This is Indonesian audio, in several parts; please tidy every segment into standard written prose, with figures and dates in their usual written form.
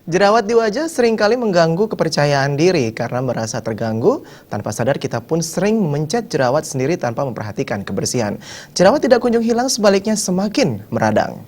Jerawat di wajah seringkali mengganggu kepercayaan diri karena merasa terganggu. Tanpa sadar kita pun sering memencet jerawat sendiri tanpa memperhatikan kebersihan. Jerawat tidak kunjung hilang, sebaliknya semakin meradang.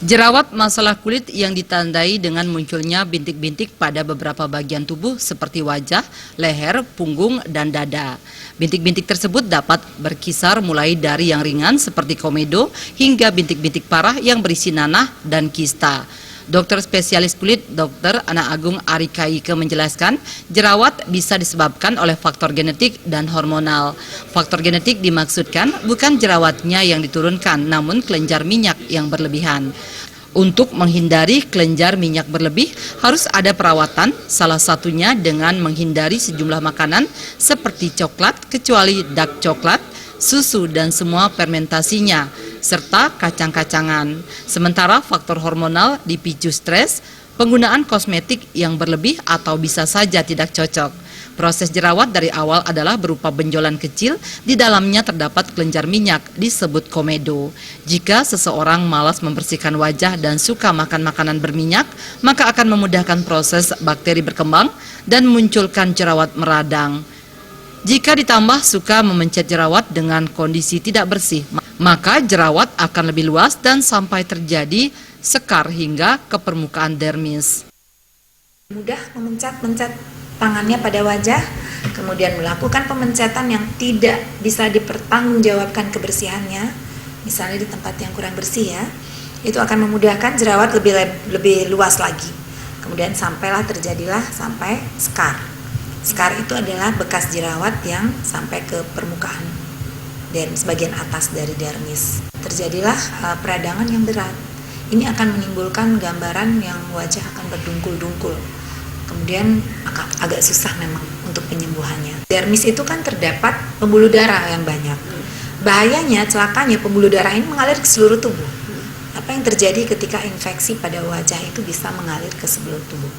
Jerawat masalah kulit yang ditandai dengan munculnya bintik-bintik pada beberapa bagian tubuh seperti wajah, leher, punggung, dan dada. Bintik-bintik tersebut dapat berkisar mulai dari yang ringan seperti komedo hingga bintik-bintik parah yang berisi nanah dan kista. Dokter spesialis kulit Dr. Ana Agung Arikaike menjelaskan, jerawat bisa disebabkan oleh faktor genetik dan hormonal. Faktor genetik dimaksudkan bukan jerawatnya yang diturunkan, namun kelenjar minyak yang berlebihan. Untuk menghindari kelenjar minyak berlebih, harus ada perawatan, salah satunya dengan menghindari sejumlah makanan seperti coklat, kecuali dark coklat, susu dan semua fermentasinya, serta kacang-kacangan. Sementara faktor hormonal dipicu stres, penggunaan kosmetik yang berlebih atau bisa saja tidak cocok. Proses jerawat dari awal adalah berupa benjolan kecil, di dalamnya terdapat kelenjar minyak disebut komedo. Jika seseorang malas membersihkan wajah dan suka makan makanan berminyak, maka akan memudahkan proses bakteri berkembang dan memunculkan jerawat meradang. Jika ditambah suka memencet jerawat dengan kondisi tidak bersih, maka jerawat akan lebih luas dan sampai terjadi sekar hingga ke permukaan dermis. Mudah memencet tangannya pada wajah, kemudian melakukan pemencetan yang tidak bisa dipertanggungjawabkan kebersihannya, misalnya di tempat yang kurang bersih ya, itu akan memudahkan jerawat lebih luas lagi. Kemudian terjadilah sampai skar. Skar itu adalah bekas jerawat yang sampai ke permukaan dermis, bagian atas dari dermis. Terjadilah peradangan yang berat. Ini akan menimbulkan gambaran yang wajah akan berdungkul-dungkul. Kemudian agak susah memang untuk penyembuhannya. Dermis itu kan terdapat pembuluh darah yang banyak. Bahayanya, celakanya pembuluh darah ini mengalir ke seluruh tubuh. Apa yang terjadi ketika infeksi pada wajah itu bisa mengalir ke seluruh tubuh?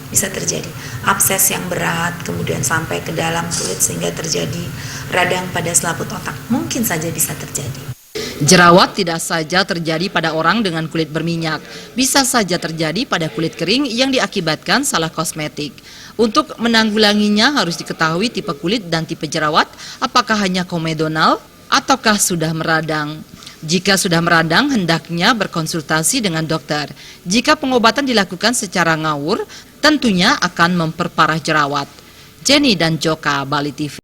Bisa terjadi abses yang berat, kemudian sampai ke dalam kulit sehingga terjadi radang pada selaput otak. Mungkin saja bisa terjadi. Jerawat tidak saja terjadi pada orang dengan kulit berminyak, bisa saja terjadi pada kulit kering yang diakibatkan salah kosmetik. Untuk menanggulanginya harus diketahui tipe kulit dan tipe jerawat, apakah hanya komedonal ataukah sudah meradang. Jika sudah meradang, hendaknya berkonsultasi dengan dokter. Jika pengobatan dilakukan secara ngawur, tentunya akan memperparah jerawat. Jenny dan Joka, Bali TV.